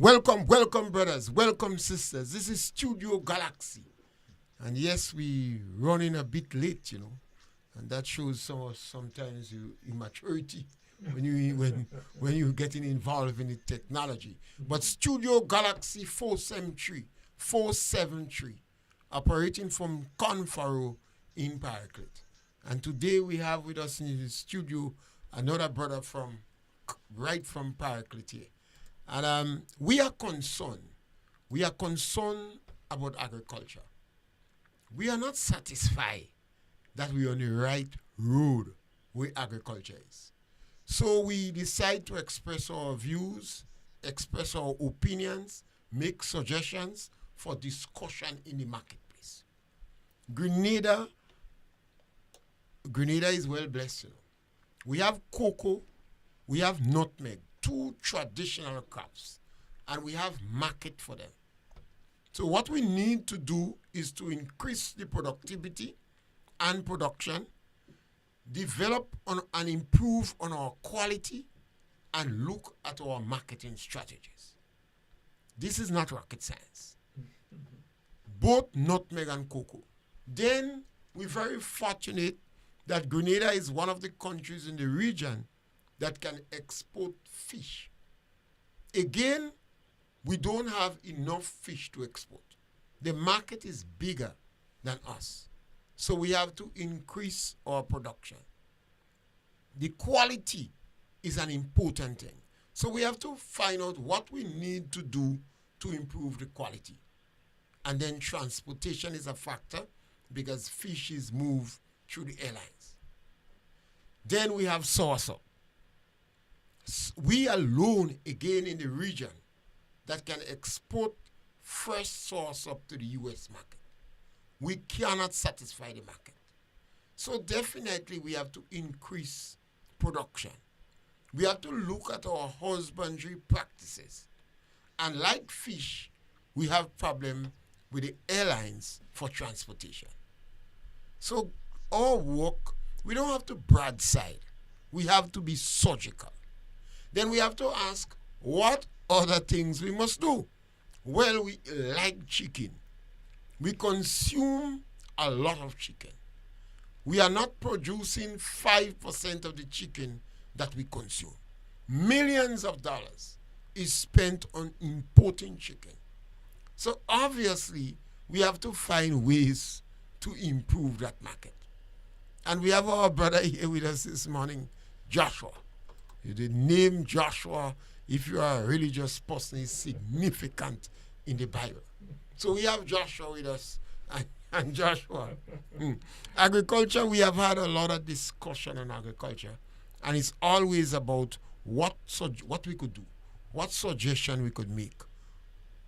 Welcome, welcome, brothers. Welcome, sisters. This is Studio Galaxy. And yes, we running a bit late, and that shows sometimes you immaturity when you're getting involved in the technology. But Studio Galaxy 473, operating from Confaro in Paraclete. And today we have with us in the studio another brother right from Paraclete here. And we are concerned. We are concerned about agriculture. We are not satisfied that we are on the right road where agriculture is. So we decide to express our views, express our opinions, make suggestions for discussion in the marketplace. Grenada is well blessed. We have cocoa, we have nutmeg, two traditional crops, and we have market for them. So what we need to do is to increase the productivity and production, develop and improve on our quality, and look at our marketing strategies. This is not rocket science. Both nutmeg and cocoa. Then we're very fortunate that Grenada is one of the countries in the region that can export fish. Again, we don't have enough fish to export. The market is bigger than us. So we have to increase our production. The quality is an important thing. So we have to find out what we need to do to improve the quality. And then transportation is a factor because fish is moved through the airlines. Then we have saucer. We alone, again, in the region that can export fresh sauce up to the U.S. market. We cannot satisfy the market. So definitely we have to increase production. We have to look at our husbandry practices. And like fish, we have problem with the airlines for transportation. So our work, we don't have to broadside. We have to be surgical. Then we have to ask, what other things we must do? Well, we like chicken. We consume a lot of chicken. We are not producing 5% of the chicken that we consume. Millions of dollars is spent on importing chicken. So obviously, we have to find ways to improve that market. And we have our brother here with us this morning, Joshua. The name Joshua, if you are a religious person, is significant in the Bible. So we have Joshua with us. And Joshua. Agriculture, we have had a lot of discussion on agriculture. And it's always about what we could do, what suggestion we could make,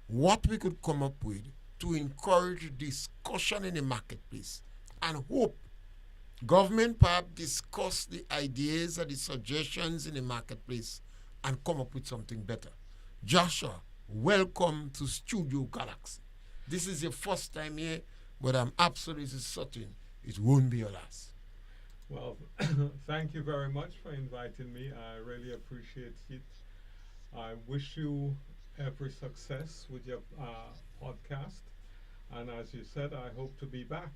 what we could come up with to encourage discussion in the marketplace and hope government perhaps discuss the ideas and the suggestions in the marketplace and come up with something better. Joshua, welcome to Studio Galaxy. This is your first time here, but I'm absolutely certain it won't be your last. Well, thank you very much for inviting me. I really appreciate it. I wish you every success with your podcast. And as you said, I hope to be back.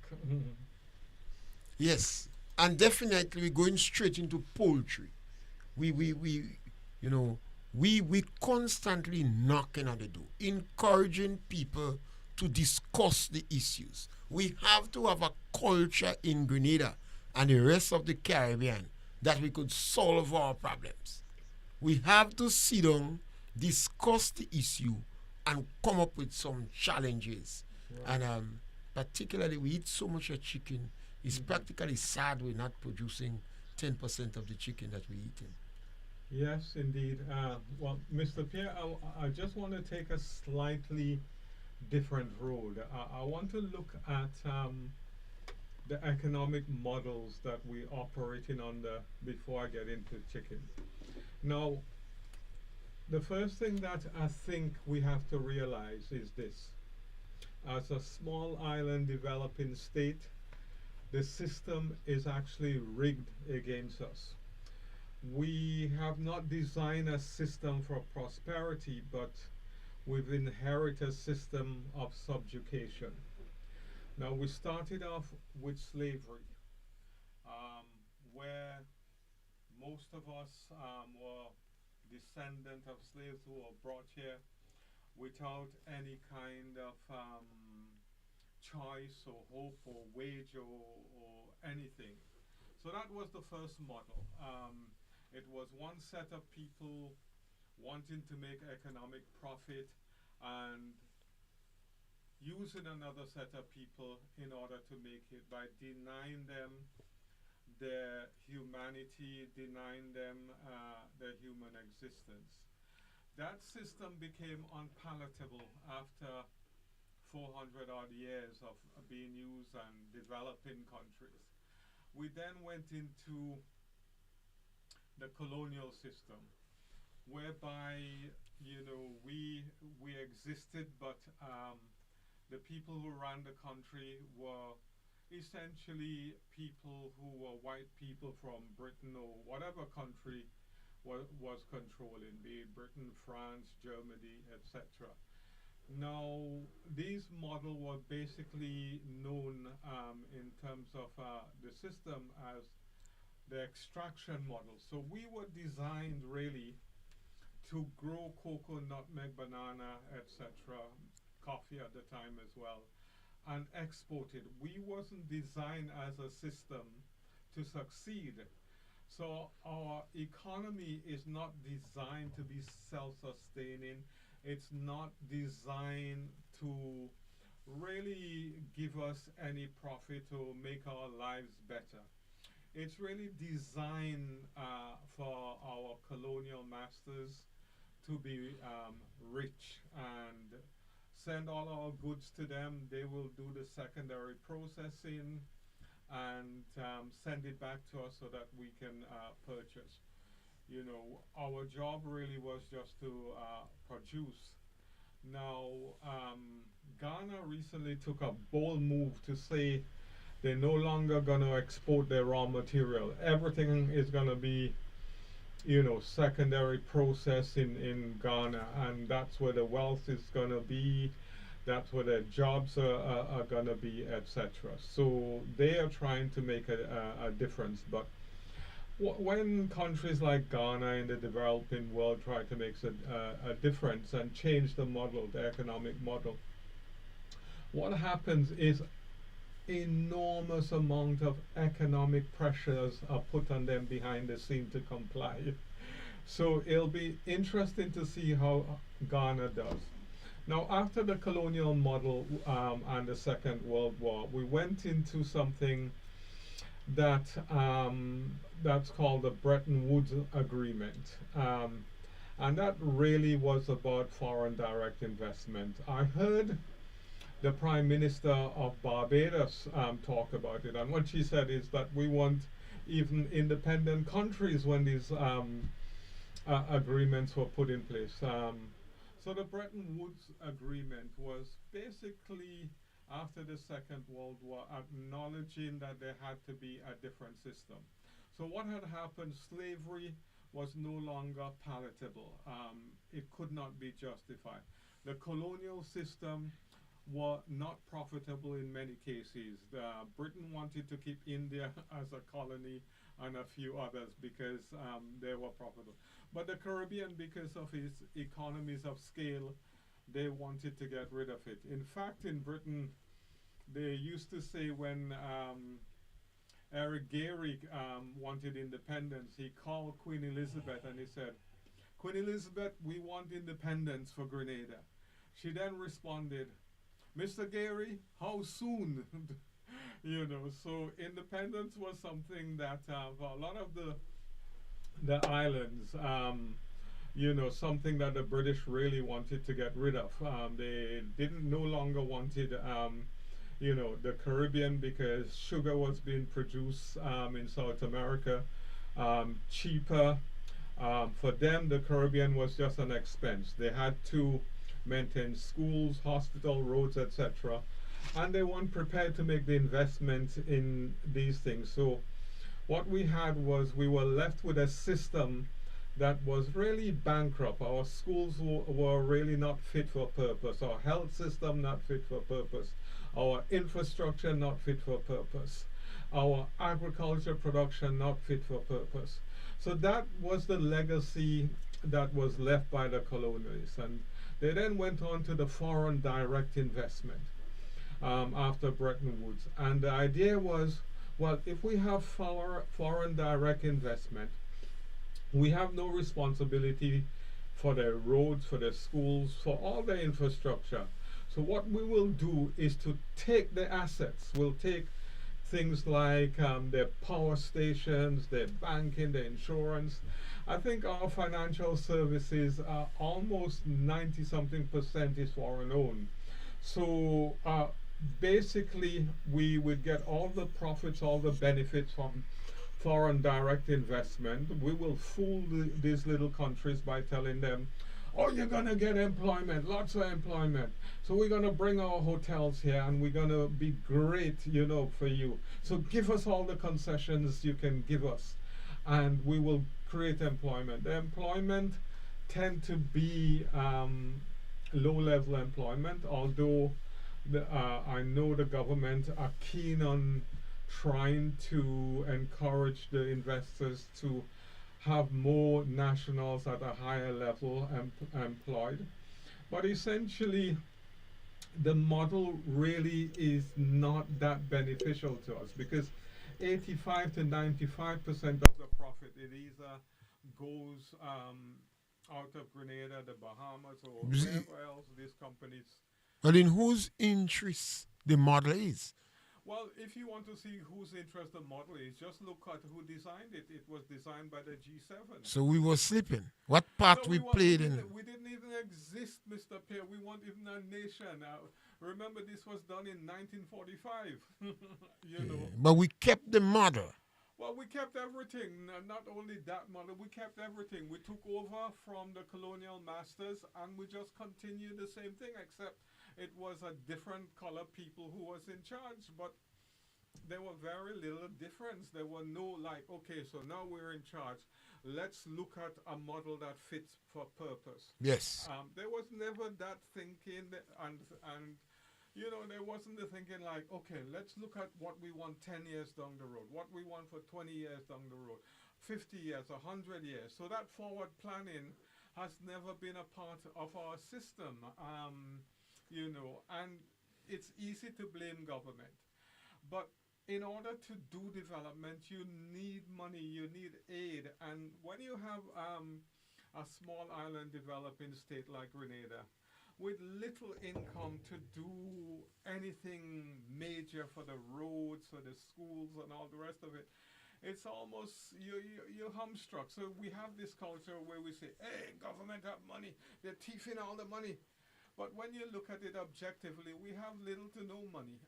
Yes, and definitely we're going straight into poultry. We constantly knocking on the door, encouraging people to discuss the issues. We have to have a culture in Grenada and the rest of the Caribbean that we could solve our problems. We have to sit down, discuss the issue, and come up with some challenges. Right. And particularly, we eat so much of chicken. It's practically sad we're not producing 10% of the chicken that we're eating. Yes, indeed. Well, Mr. Pierre, I just want to take a slightly different road. I want to look at the economic models that we operating under before I get into chicken. Now, the first thing that I think we have to realize is this. As a small island developing state, the system is actually rigged against us. We have not designed a system for prosperity, but we've inherited a system of subjugation. Now, we started off with slavery, um, where most of us were descendant of slaves who were brought here without any kind of choice or hope or wage or anything. So that was the first model. It was one set of people wanting to make economic profit and using another set of people in order to make it by denying them their humanity, denying them their human existence. That system became unpalatable after 400 odd years of being used and developing countries. We then went into the colonial system, whereby we existed, but the people who ran the country were essentially people who were white people from Britain or whatever country was controlling, be it Britain, France, Germany, etc. Now, these models were basically known in terms of the system as the extraction model. So we were designed really to grow cocoa, nutmeg, banana, etc., coffee at the time as well, and export it. We wasn't designed as a system to succeed. So our economy is not designed to be self-sustaining. It's not designed to really give us any profit or make our lives better. It's really designed for our colonial masters to be rich and send all our goods to them. They will do the secondary processing and send it back to us so that we can purchase. Our job really was just to produce. Now, Ghana recently took a bold move to say they're no longer going to export their raw material. Everything is going to be, secondary processing in Ghana, and that's where the wealth is going to be. That's where the jobs are going to be, etc. So they are trying to make a difference. But when countries like Ghana in the developing world try to make a difference and change the model, the economic model, what happens is enormous amount of economic pressures are put on them behind the scene to comply. So it'll be interesting to see how Ghana does. Now, after the colonial model and the Second World War, we went into something that that's called the Bretton Woods Agreement, and that really was about foreign direct investment. I heard the Prime Minister of Barbados talk about it, and what she said is that we want even independent countries when these agreements were put in place. So the Bretton Woods Agreement was basically, after the Second World War, acknowledging that there had to be a different system. So what had happened, slavery was no longer palatable. It could not be justified. The colonial system were not profitable in many cases. Britain wanted to keep India as a colony and a few others because they were profitable. But the Caribbean, because of its economies of scale, they wanted to get rid of it. In fact, in Britain, they used to say when Eric Gehry wanted independence, he called Queen Elizabeth and he said, "Queen Elizabeth, we want independence for Grenada." She then responded, "Mr. Gehry, how soon?" So independence was something that for a lot of the islands, something that the British really wanted to get rid of. They didn't no longer wanted, the Caribbean, because sugar was being produced in South America cheaper. For them, the Caribbean was just an expense. They had to maintain schools, hospital, roads, etc. And they weren't prepared to make the investment in these things. So what we had was we were left with a system that was really bankrupt. Our schools were really not fit for purpose. Our health system not fit for purpose. Our infrastructure not fit for purpose. Our agriculture production not fit for purpose. So that was the legacy that was left by the colonialists. And they then went on to the foreign direct investment after Bretton Woods. And the idea was, well, if we have foreign direct investment, we have no responsibility for their roads, for their schools, for all their infrastructure. So what we will do is to take the assets. We'll take things like their power stations, their banking, their insurance. I think our financial services are almost 90-something% is foreign owned. So basically, we would get all the profits, all the benefits from foreign direct investment. We will fool these little countries by telling them, oh, you're going to get employment, lots of employment. So we're going to bring our hotels here and we're going to be great, you know, for you. So give us all the concessions you can give us and we will create employment. The employment tend to be low-level employment, although I know the government are keen on trying to encourage the investors to have more nationals at a higher level employed. But essentially, the model really is not that beneficial to us because 85 to 95% of the profit, it either goes out of Grenada, the Bahamas, or wherever else these companies. But in whose interest the model is? Well, if you want to see whose interest the model is, just look at who designed it. It was designed by the G7. So we were sleeping. What part we played in? We didn't even exist, Mr. Pierre. We weren't even a nation. Remember, this was done in 1945. you know. But we kept the model. Well, we kept everything. Not only that model, we kept everything. We took over from the colonial masters, and we just continued the same thing, except it was a different color people who was in charge, but there were very little difference. There were no like, okay, so now we're in charge. Let's look at a model that fits for purpose. Yes. There was never that thinking, and you know, there wasn't the thinking like, okay, let's look at what we want 10 years down the road, what we want for 20 years down the road, 50 years, 100 years. So that forward planning has never been a part of our system. You know, and it's easy to blame government. But in order to do development, you need money, you need aid. And when you have a small island developing state like Grenada, with little income to do anything major for the roads, for the schools, and all the rest of it, it's almost, you're hamstruck. So we have this culture where we say, hey, government have money, they're thieving all the money. But when you look at it objectively, we have little to no money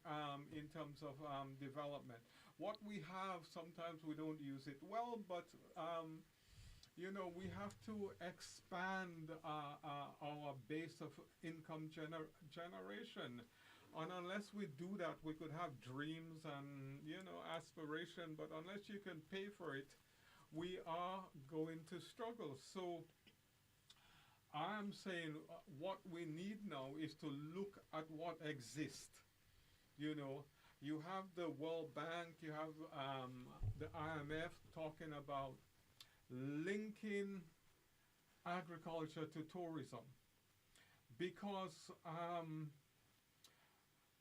in terms of development. What we have, sometimes we don't use it well, but you know, we have to expand our base of income generation. And unless we do that, we could have dreams and, you know, aspiration, but unless you can pay for it, we are going to struggle. So I'm saying what we need now is to look at what exists. You know, you have the World Bank, you have the IMF talking about linking agriculture to tourism. Because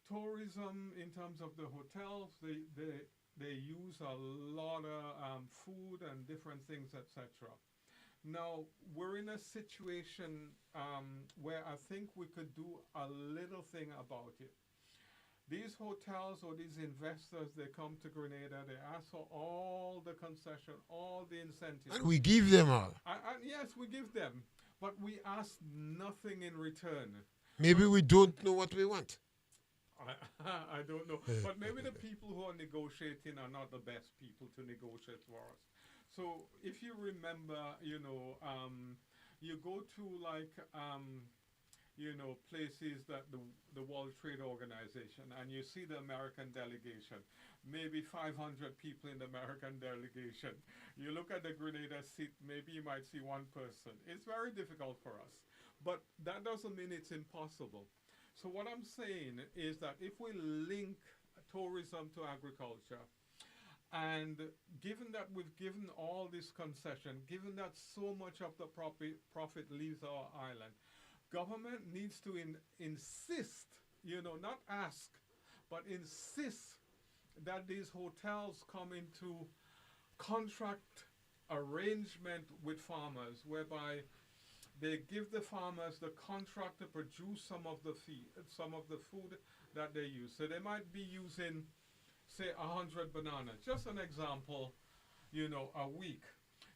tourism, in terms of the hotels, they use a lot of food and different things, etc. Now, we're in a situation where I think we could do a little thing about it. These hotels or these investors, they come to Grenada, they ask for all the concession, all the incentives. And we give them all. And yes, we give them, but we ask nothing in return. Maybe we don't know what we want. I don't know. But maybe the people who are negotiating are not the best people to negotiate for us. So if you remember, you know, you go to like, places that the World Trade Organization, and you see the American delegation, maybe 500 people in the American delegation. You look at the Grenada seat, maybe you might see one person. It's very difficult for us. But that doesn't mean it's impossible. So what I'm saying is that if we link tourism to agriculture, and given that we've given all this concession, given that so much of the profit leaves our island, government needs to insist, not ask, but insist that these hotels come into contract arrangement with farmers, whereby they give the farmers the contract to produce some of the food that they use. So they might be using, say, 100 bananas. Just an example, a week.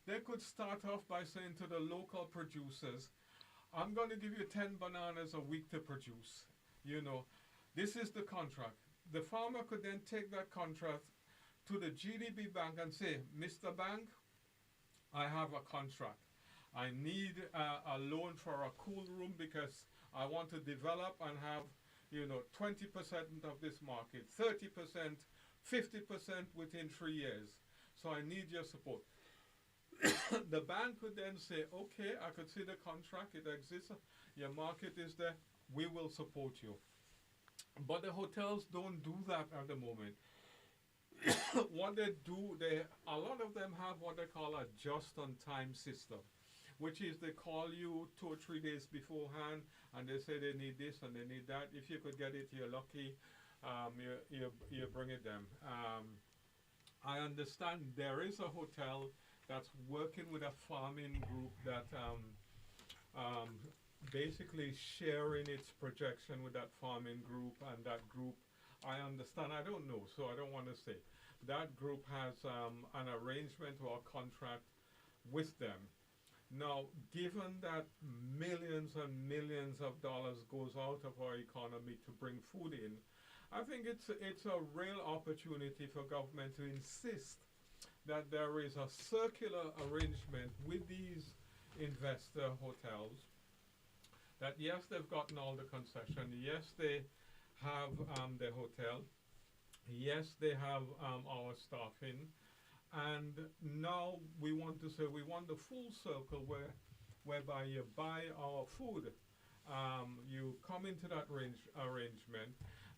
They could start off by saying to the local producers, I'm going to give you 10 bananas a week to produce. This is the contract. The farmer could then take that contract to the GDP bank and say, Mr. Bank, I have a contract. I need a loan for a cool room because I want to develop and have, 20% of this market, 30%, 50% within 3 years. So I need your support. The bank could then say, okay, I could see the contract, it exists, your market is there, we will support you. But the hotels don't do that at the moment. What they do, a lot of them have what they call a just-on-time system, which is they call you 2 or 3 days beforehand, and they say they need this and they need that. If you could get it, you're lucky. You bring it them. I understand there is a hotel that's working with a farming group that basically sharing its projection with that farming group, and that group, I understand, I don't know, so I don't want to say. That group has an arrangement or a contract with them. Now, given that millions and millions of dollars goes out of our economy to bring food in, I think it's a real opportunity for government to insist that there is a circular arrangement with these investor hotels, that yes, they've gotten all the concession, yes, they have the hotel, yes, they have our staffing, and now we want to say we want the full circle whereby you buy our food, you come into that arrangement.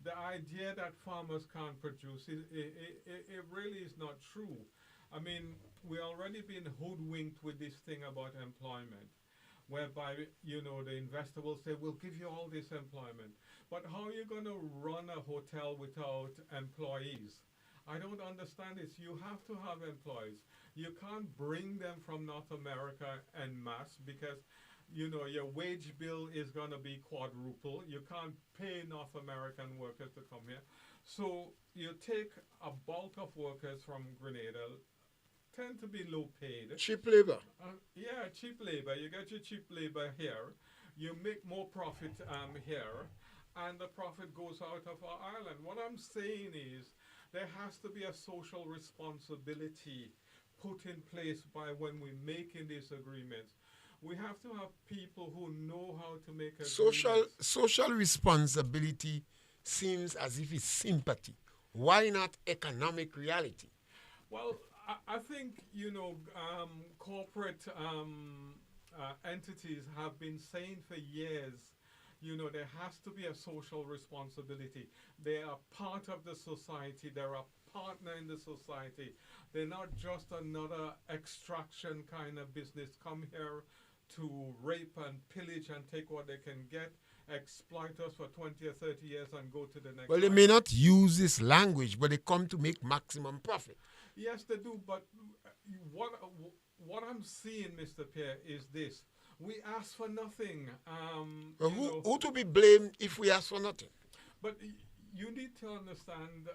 The idea that farmers can't produce, it really is not true. I mean, we're already been hoodwinked with this thing about employment, whereby, the investor will say, we'll give you all this employment. But how are you going to run a hotel without employees? I don't understand this. You have to have employees. You can't bring them from North America en masse because, your wage bill is going to be quadruple. You can't pay North American workers to come here. So you take a bulk of workers from Grenada, tend to be low paid. Cheap labor. Yeah, cheap labor. You get your cheap labor here. You make more profit here, and the profit goes out of our island. What I'm saying is there has to be a social responsibility put in place by when we're making these agreements. We have to have people who know how to make agreements. Social responsibility seems as if it's sympathy. Why not economic reality? Well, I think, corporate entities have been saying for years, there has to be a social responsibility. They are part of the society. They're a partner in the society. They're not just another extraction kind of business. Come here to rape and pillage and take what they can get, exploit us for 20 or 30 years and go to the next. Well, they may not use this language, but they come to make maximum profit. Yes, they do. But what I'm seeing, Mr. Pierre, is this. We ask for nothing. Who to be blamed if we ask for nothing? But you need to understand,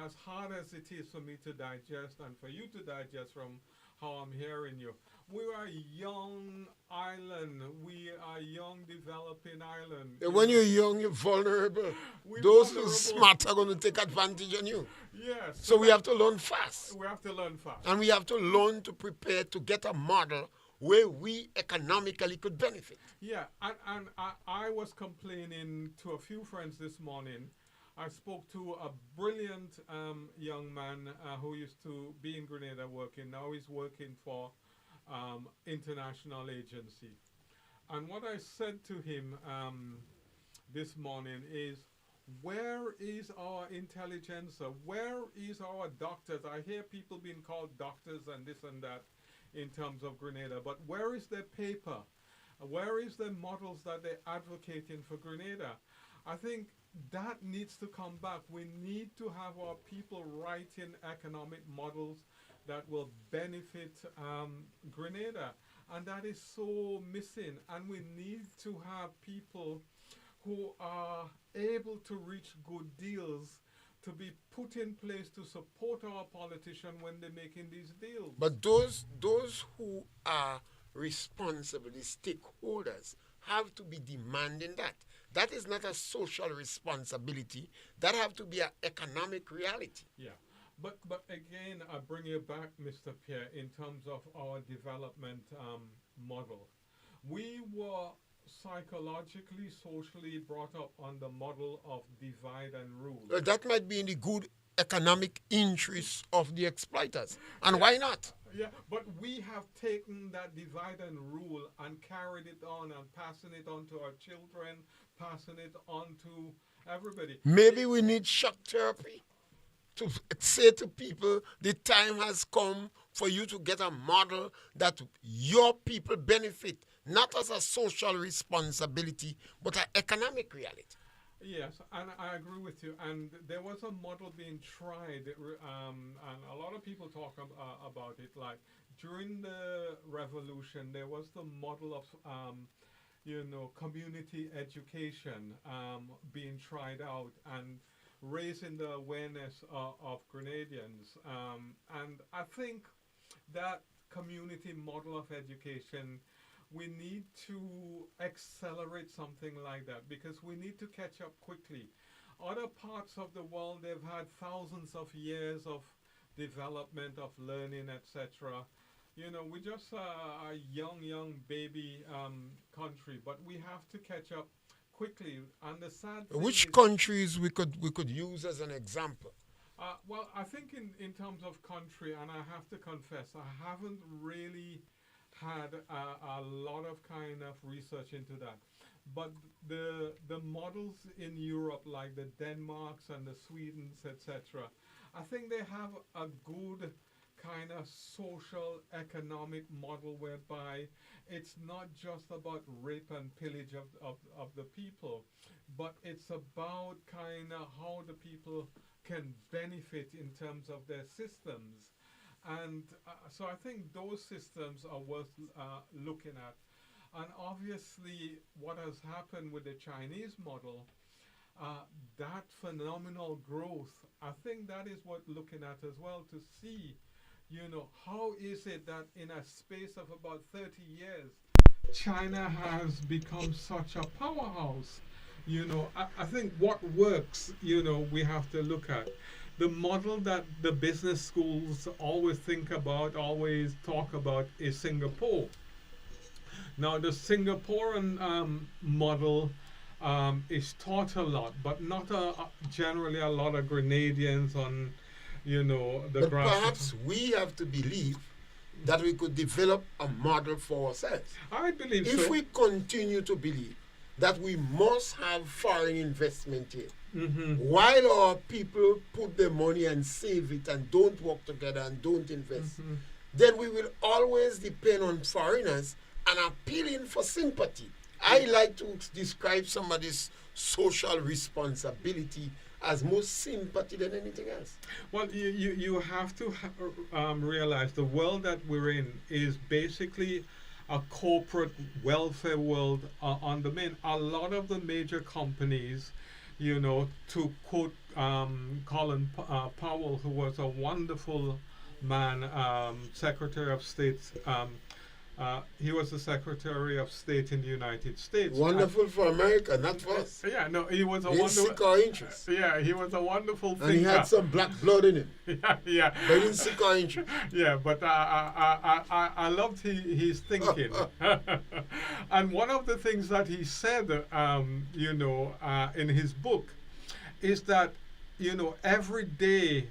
as hard as it is for me to digest and for you to digest from how I'm hearing you, we are a young island. We are a young developing island. When you're young, you're vulnerable. Those who are smart are going to take advantage of you. Yes. So we have to learn fast. We have to learn fast. And we have to learn to prepare to get a model where we economically could benefit. Yeah, and I was complaining to a few friends this morning. I spoke to a brilliant young man who used to be in Grenada working. Now he's working for international agency. And what I said to him this morning is, where is our intelligentsia? Where is our doctors? I hear people being called doctors and this and that in terms of Grenada, but where is their paper? Where is the models that they're advocating for Grenada? I think that needs to come back. We need to have our people writing economic models that will benefit Grenada. And that is so missing. And we need to have people who are able to reach good deals to be put in place to support our politicians when they're making these deals. But those who are responsible, the stakeholders, have to be demanding that. That is not a social responsibility. That have to be an economic reality. Yeah. But again, I bring you back, Mr. Pierre, in terms of our development model. We were psychologically, socially brought up on the model of divide and rule. That might be in the good economic interests of the exploiters. And why not? Yeah, but we have taken that divide and rule and carried it on and passing it on to our children, passing it on to everybody. Maybe we need shock therapy to say to people, the time has come for you to get a model that your people benefit, not as a social responsibility, but an economic reality. Yes, and I agree with you. And there was a model being tried, and a lot of people talk about it. Like during the revolution, there was the model of, community education being tried out and raising the awareness of Grenadians. And I think that community model of education, we need to accelerate something like that because we need to catch up quickly. Other parts of the world, they've had thousands of years of development, of learning, etc. We just a young baby country, but we have to catch up quickly. And the sad thing Which is, countries we could use as an example? well, I think in terms of country, and I have to confess, I haven't really had a lot of kind of research into that. But the models in Europe, like the Denmarks and the Swedens, etc., I think they have a good kind of social economic model whereby it's not just about rape and pillage of the people, but it's about kind of how the people can benefit in terms of their systems. And so I think those systems are worth looking at. And obviously, what has happened with the Chinese model, that phenomenal growth, I think that is worth looking at as well to see, how is it that in a space of about 30 years, China has become such a powerhouse? I think what works, we have to look at. The model that the business schools always talk about is Singapore. Now, the Singaporean model is taught a lot, but not generally a lot of Grenadians on, the But grass. perhaps we have to believe that we could develop a model for ourselves. I believe If so. we continue to believe that we must have foreign investment here, while our people put their money and save it and don't work together and don't invest, then we will always depend on foreigners and appealing for sympathy. I like to describe somebody's social responsibility as more sympathy than anything else. Well, you have to realize the world that we're in is basically a corporate welfare world on the main. A lot of the major companies, to quote Colin Powell, who was a wonderful man, Secretary of State, He was the Secretary of State in the United States. Wonderful for America, not for us. Yeah, no, he was a He didn't seek our interest. Yeah, he was a wonderful thinker. And he had some black blood in him. Yeah, yeah. But he didn't seek our interest. Yeah, but I loved his thinking. And one of the things that he said, in his book, is that, every day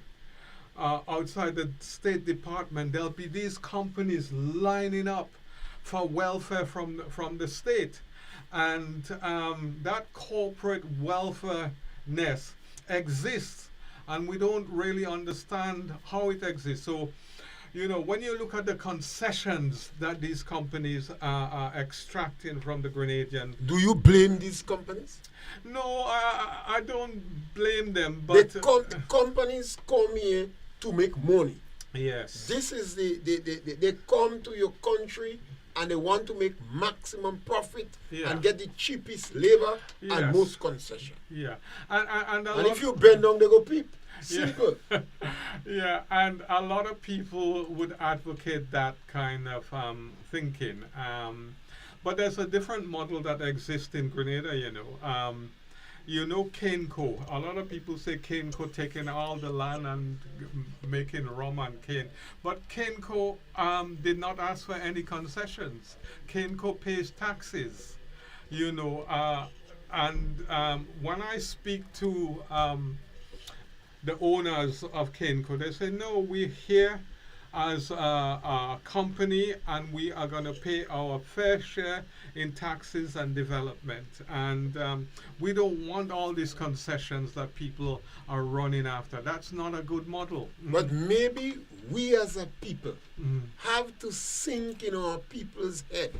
outside the State Department, there'll be these companies lining up for welfare from the state. And that corporate welfare nest exists, and we don't really understand how it exists. So, when you look at the concessions that these companies are extracting from the Grenadian. Do you blame these companies? No, I don't blame them, but The companies come here to make money. yes. This is they come to your country and they want to make maximum profit Yeah. and get the cheapest labor Yes. and most concession. Yeah, and And if you bend down, they go peep. Yeah. Simple. Yeah, and a lot of people would advocate that kind of thinking. But there's a different model that exists in Grenada, cane-co. A lot of people say cane-co taking all the land and making rum and cane. But cane-co did not ask for any concessions. cane-co pays taxes, and when I speak to the owners of cane-co, they say, no, we're here as a company and we are going to pay our fair share in taxes and development. And we don't want all these concessions that people are running after. That's not a good model. But maybe we as a people Mm. have to sink in our people's head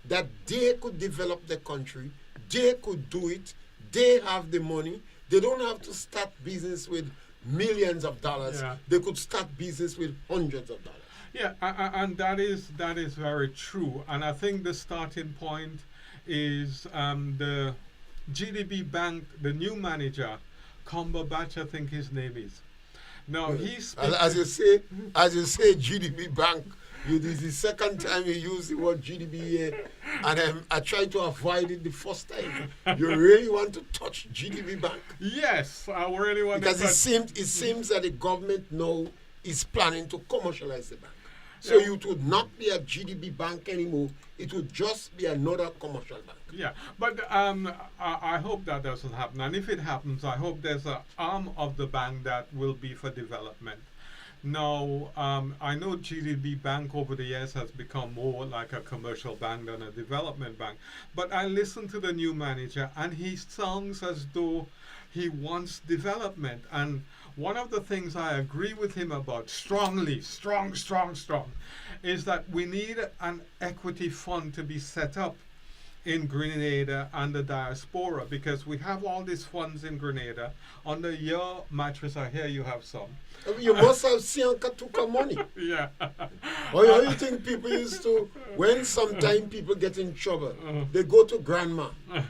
that they could develop the country, they could do it, they have the money, they don't have to start business with millions of dollars, Yeah. they could start business with hundreds of dollars. Yeah, and that is very true. And I think the starting point is the GDB Bank, the new manager, Cumberbatch, I think his name is. Now he's As you say, GDP Bank. This is the second time you use the word GDP here, and I tried to avoid it the first time. You really want to touch GDP Bank? yes, I really want Because to. it seems that the government now is planning to commercialize the bank. So Yeah. it would not be a GDP bank anymore. It would just be another commercial bank. Yeah, but I hope that doesn't happen. And if it happens, I hope there's an arm of the bank that will be for development. Now, I know GDB Bank over the years has become more like a commercial bank than a development bank. But I listened to the new manager, and he sounds as though he wants development. And one of the things I agree with him about strongly, strong, is that we need an equity fund to be set up in Grenada and the diaspora, because we have all these funds in Grenada. Under your mattress, I hear you have some. I mean, you must have seen Katuka money. Yeah. Or you think people used to, when sometime people get in trouble, they go to grandma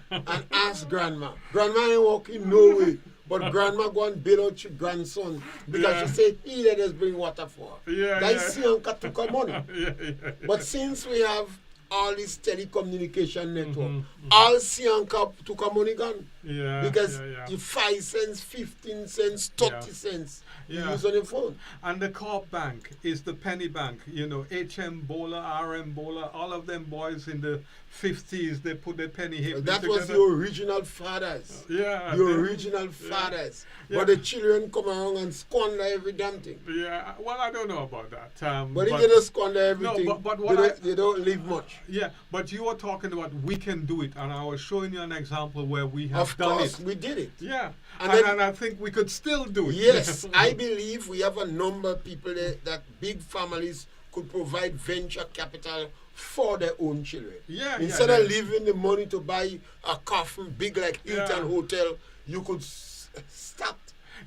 and ask grandma. Grandma ain't walking no way, but grandma go and bail out your grandson because Yeah. she say, he let us bring water for her. Yeah, That's yeah. Sian Katuka money. Yeah. But since we have all this telecommunication network, Mhm, all Sianka took a money gone. Yeah. Because yeah. the 5 cents, 15 cents, 30 cents you Yeah. use on your phone. And the co-op bank is the penny bank. HM Bowler, RM Bowler, all of them boys in the 50s, they put their penny here. That was the original fathers. Yeah. The original fathers. Yeah. But the children come around and squander every damn thing. Yeah. Well, I don't know about that. But if they don't squander everything, but what they don't leave much. Yeah, but you were talking about we can do it, and I was showing you an example where we have Of done course, it. we did it. Yeah, And and, then- I think we could still do it. Yes, I believe we have a number of people that big families could provide venture capital for their own children. Yeah, Instead yeah. of leaving the money to buy a coffin big like Hilton Yeah. Hotel, you could start.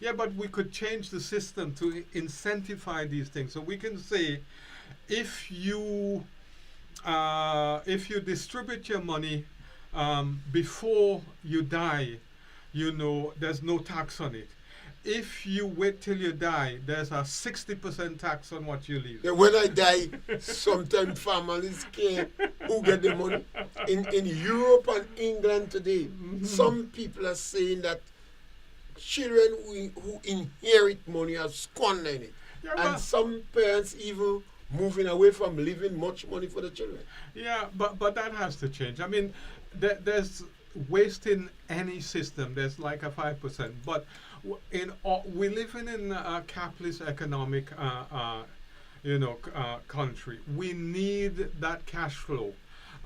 Yeah, but we could change the system to incentivize these things. So we can say, if you distribute your money before you die, there's no tax on it. if you wait till you die, there's a 60% tax on what you leave. Yeah, when I die, sometimes families care who get the money. In Europe and England today, some people are saying that children who inherit money are squandering it. Yeah, And but, some parents even moving away from leaving much money for the children. yeah, but that has to change. I mean, there's waste in any system. There's like a 5%, but we live in a capitalist economic country. We need that cash flow.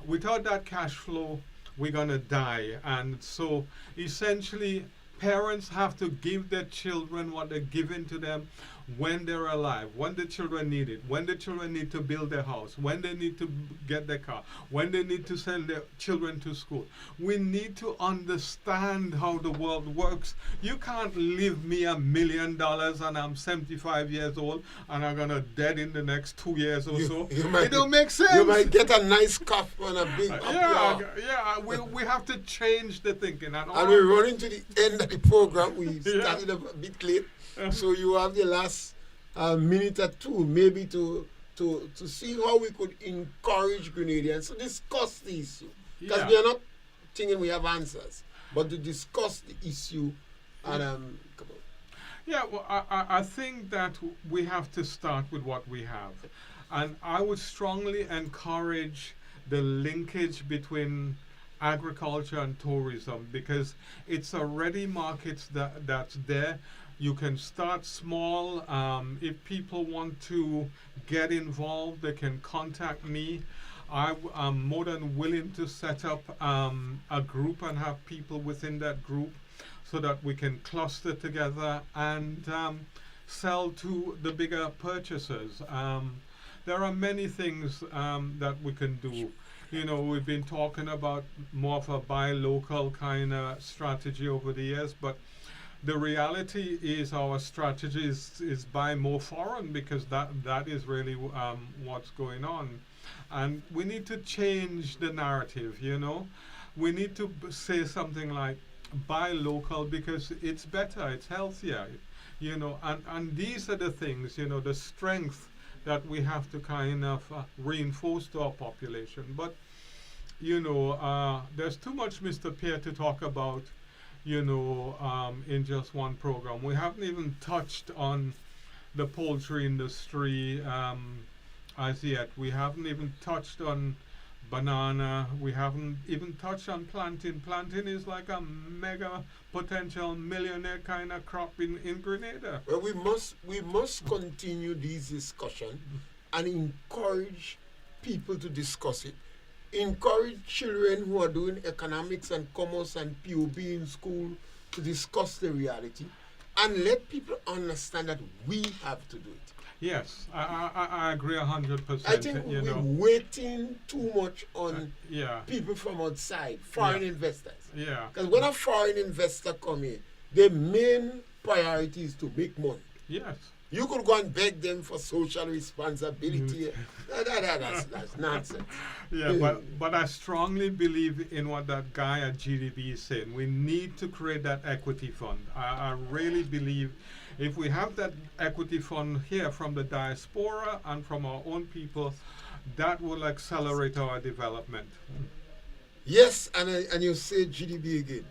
Without that cash flow, we're gonna die. And so essentially, parents have to give their children what they're giving to them when they're alive, when the children need it, when the children need to build their house, when they need to get their car, when they need to send their children to school. We need to understand how the world works. You can't leave me $1 million and I'm 75 years old and I'm gonna dead in the next 2 years or so. It don't make sense. You might get a nice cup and a big we have to change the thinking. And we're running to the end of the program. We started a bit late. So you have the last minute or two, maybe to see how we could encourage Grenadians to discuss the issue. Because we are not thinking we have answers, but to discuss the issue and come on. Yeah, well, I think that we have to start with what we have. And I would strongly encourage the linkage between agriculture and tourism, because it's a ready market that's there. You can start small. If people want to get involved, they can contact me. I'm more than willing to set up a group and have people within that group so that we can cluster together and sell to the bigger purchasers. There are many things that we can do. You know, we've been talking about more of a buy local kind of strategy over the years, but the reality is our strategy is buy more foreign, because that is really what's going on. And we need to change the narrative, you know. We need to say something like buy local because it's better, it's healthier, you know. And these are the things, you know, the strength that we have to kind of reinforce to our population. But, you know, there's too much, Mr. Pierre, to talk about, you know, in just one program. We haven't even touched on the poultry industry as yet. We haven't even touched on banana. We haven't even touched on plantain. Plantain is like a mega potential millionaire kind of crop in Grenada. Well, we must continue this discussion and encourage people to discuss it. Encourage children who are doing economics and commerce and POB in school to discuss the reality, and let people understand that we have to do it. Yes, I agree 100%. I think we're waiting too much on people from outside, foreign investors. Yeah. Because when a foreign investor come in, their main priority is to make money. Yes. You could go and beg them for social responsibility. That's nonsense. Yeah, but I strongly believe in what that guy at GDB is saying. We need to create that equity fund. I really believe if we have that equity fund here from the diaspora and from our own people, that will accelerate our development. Yes, and you say GDB again.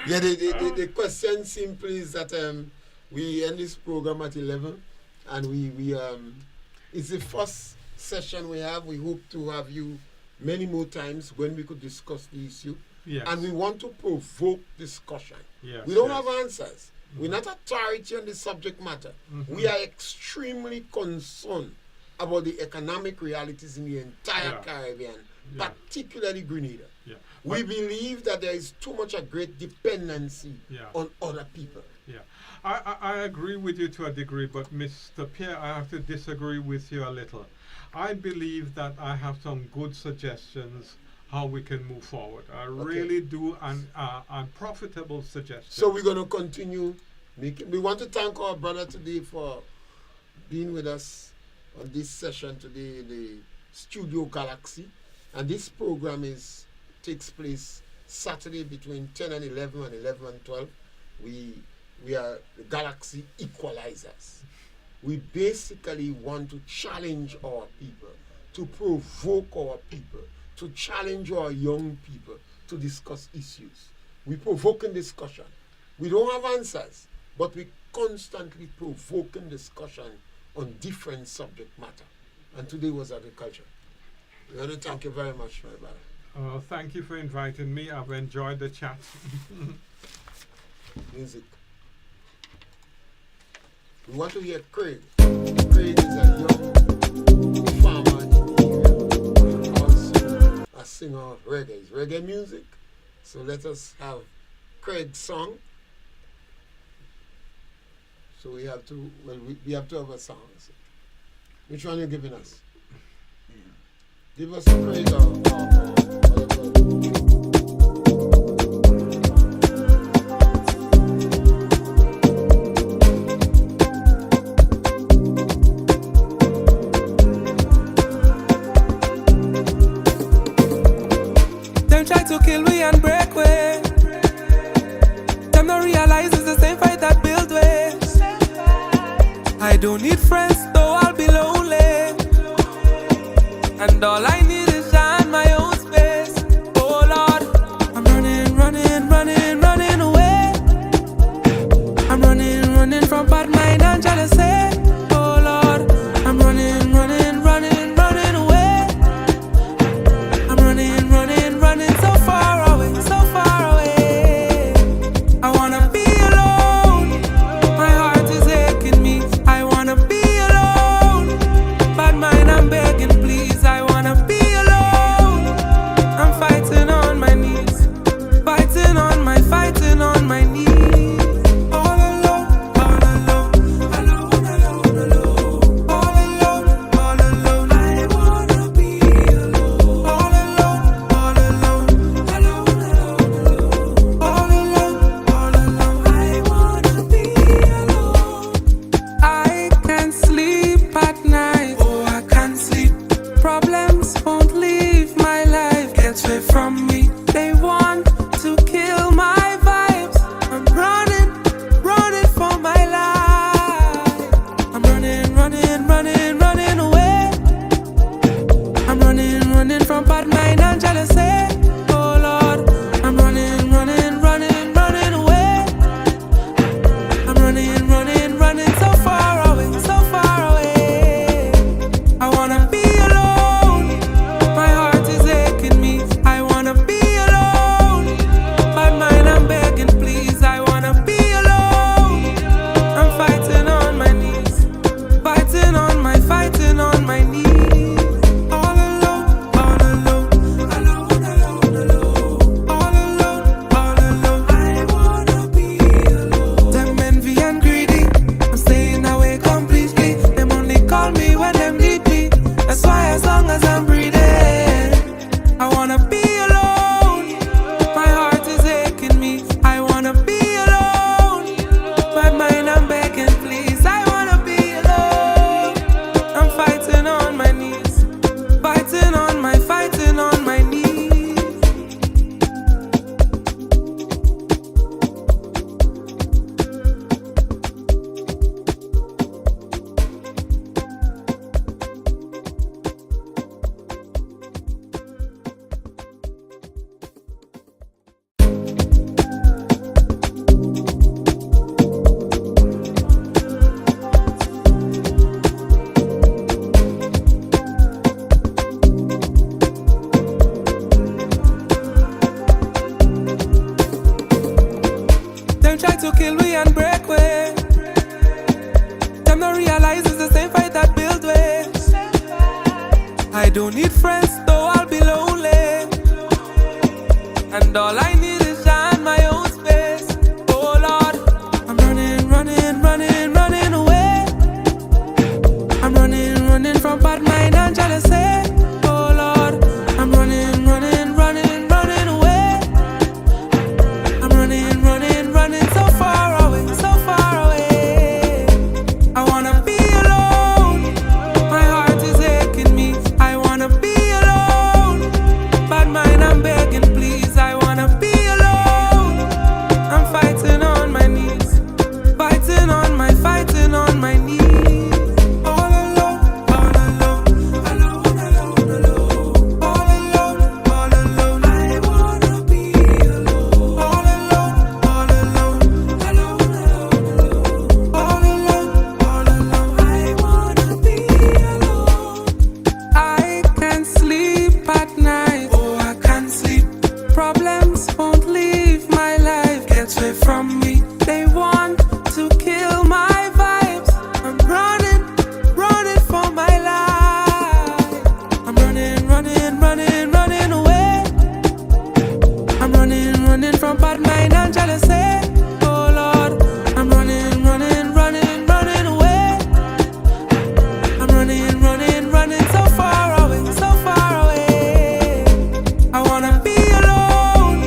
Yeah, the question simply is that we end this program at 11, and we it's the first session we have. We hope to have you many more times when we could discuss the issue. Yes. And we want to provoke discussion. Yes, we don't have answers. Mm-hmm. We're not authority on the subject matter. Mm-hmm. We are extremely concerned about the economic realities in the entire Caribbean, particularly Grenada. Yeah. We believe that there is too much a great dependency on other people. Yeah, I agree with you to a degree, but Mr. Pierre, I have to disagree with you a little. I believe that I have some good suggestions how we can move forward. I really do, and profitable suggestions. So we're going to continue making. We want to thank our brother today for being with us on this session today in the Studio Galaxy. And this program takes place Saturday between 10 and 11 and 11 and 12, we are the Galaxy Equalizers. We basically want to challenge our people, to provoke our people, to challenge our young people to discuss issues. We provoke in discussion. We don't have answers, but we constantly provoke in discussion on different subject matter. And today was agriculture. We want to thank you very much, my brother. Thank you for inviting me. I've enjoyed the chat. Music. We want to hear Craig. Craig is a young farmer in the area, also a singer of reggae. It's reggae music. So let us have Craig's song. So we have to, well, we have to have a song. So which one are you giving us? Give us a Craig or whatever. Try to kill we and break way. Them not realize it's the same fight that build way. I don't need friends, though I'll be lonely. And all I need is shine my own space. Oh Lord, I'm running, running, running, running away. I'm running, running from bad mind and jealousy. Oh Lord, I'm running, running, running, running away. I'm running, running, running so far away, so far away. I wanna be alone. My heart is aching me. I wanna be alone. Bad mind, I'm begging, please. I wanna be alone. I'm fighting on my knees, fighting on my knees. All alone, all alone, alone, alone, alone. All alone, all alone. I wanna be alone. All alone, all alone, alone, alone, alone. All alone, all alone. I wanna be alone. I can't sleep at night. Oh, I can't sleep. Problems won't leave my life. Get away from me. They want to kill my vibes. I'm running, running for my life. I'm running, running, running, running away. I'm running, running from bad mind and jealousy. Oh Lord, I'm running, running, running, running away. I'm running, running, running so far away, so far away. I wanna be alone. My heart is aching me. I wanna be alone. Bad mind, I'm begging, please. I wanna be alone. I'm fighting on my knees, fighting on my knees. All alone, all alone, alone, alone, alone. All alone, all alone. I wanna be alone. Them envy and greedy, I'm staying away completely. Them only call me when them need me. That's why as long as I'm breathing, I wanna be alone. My heart is aching me. I wanna be alone. Bad mind, I'm begging, please. I wanna be alone. I'm fighting on my knees, fighting on my knees. Them try to kill we and break way. Them not realize it's the same fight that build way. I don't need friends, though I'll be lonely. And all I need is shine my own space. Oh Lord, I'm running, running, running, running away. I'm running, running from bad mind and jealousy. Oh Lord, I'm running, running, running, running away. I'm running, running, running so far away, so far away. I wanna be alone. My heart is aching me. I wanna be alone. Bad mind, I'm begging, please. I wanna be problems won't leave my life. Get away from me. They want to kill my vibes. I'm running, running for my life. I'm running, running, running, running away. I'm running, running from bad mind and jealousy. Oh Lord, I'm running, running, running, running away. I'm running, running, running so far away, so far away. I wanna be alone.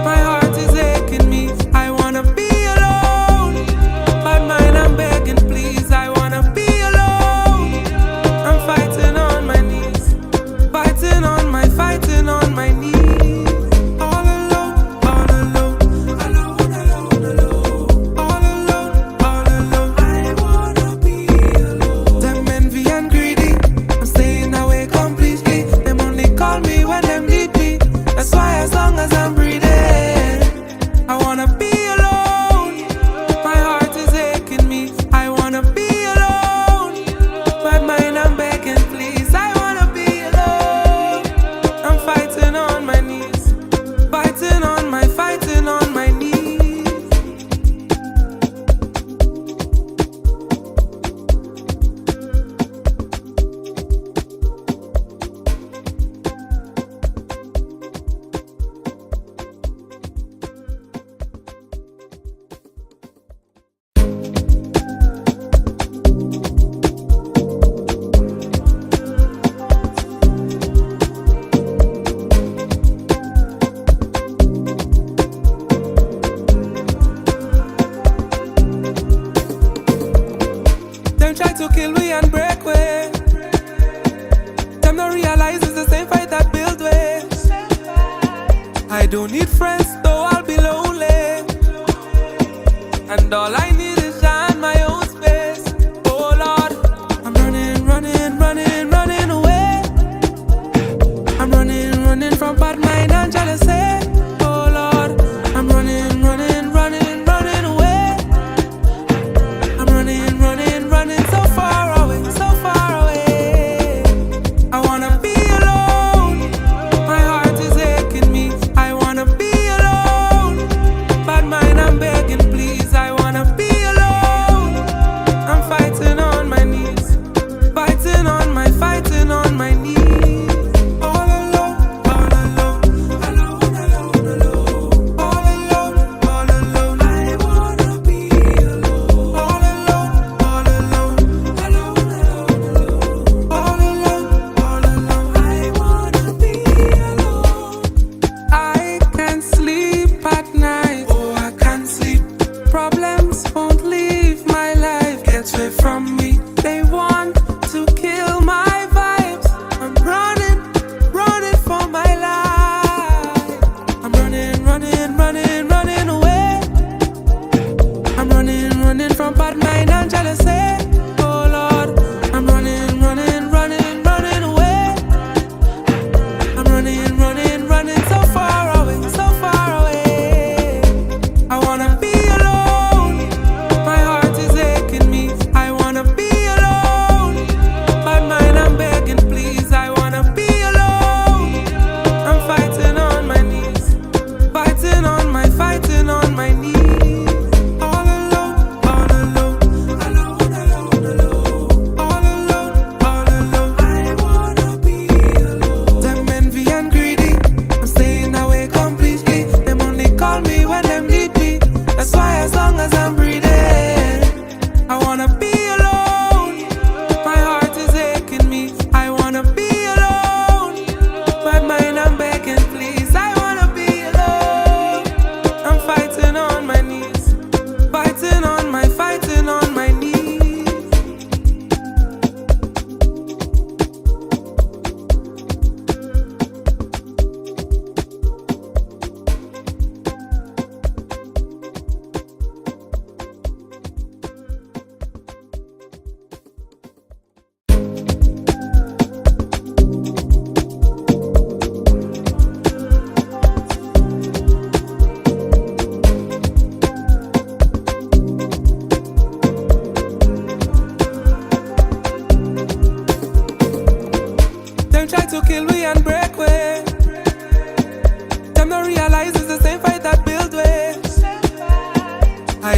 My heart is aching me. I wanna be alone. Bad mind, I'm begging, please. I wanna be alone. I'm fighting on my knees, fighting on my knees. All alone, all alone, alone, alone, alone. All alone, all alone. I wanna be alone. Them envy and greedy, I'm staying away completely. Them only call me when them need me. That's why as long as I'm breathing, I wanna be alone. My heart is aching me. I wanna be alone. Bad mind, I'm begging, please. I wanna be alone. I'm fighting on my knees, fighting on my knees. Them try to kill we and break way. Them don't realize it's the same fight that build way. I don't need friends, though I'll be lonely. And all I need is shine my own space. Oh Lord, I'm running, running, running, running away. I'm running, running from bad mind and jealousy. Oh Lord, I'm running, running, running, running away. I'm running, running, running so far away, so far away. I wanna be alone. My heart is aching me. I wanna be alone. Bad mind, I'm begging, please. I wanna be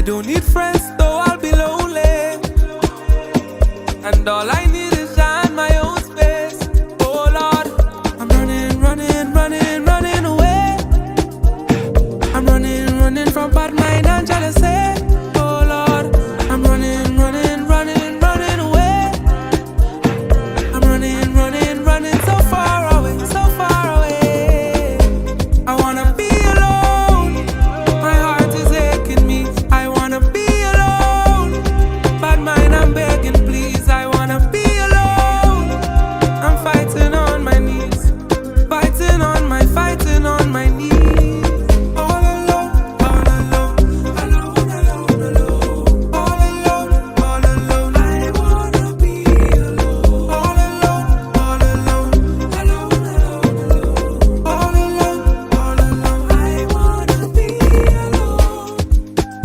don't need friends, though I'll be lonely. And all I need is shine my own space. Oh Lord, I'm running, running, running, running away. I'm running, running from bad mind and jealousy. Oh Lord, I'm running, running, running, running away. I'm running, running, running so far away, so far away. I wanna be alone. My heart is aching me. I wanna be alone. Bad mind, I'm begging, please. I wanna be alone. I'm fighting on my knees, fighting on my knees. All alone, all alone, alone, alone, alone. All alone, all alone. I wanna be alone. All alone, all alone, alone, alone, alone. All alone, all alone. I wanna be alone.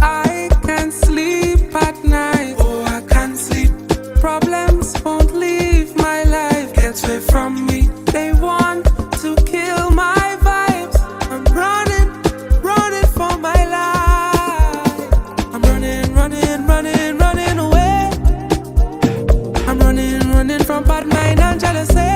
I can't sleep at night. Oh, I can't sleep. Problems won't leave my life. Get away from me. They want to kill my vibes. I'm running, running for my life. I'm running, running, running, running away. I'm running, running from bad mind and jealousy.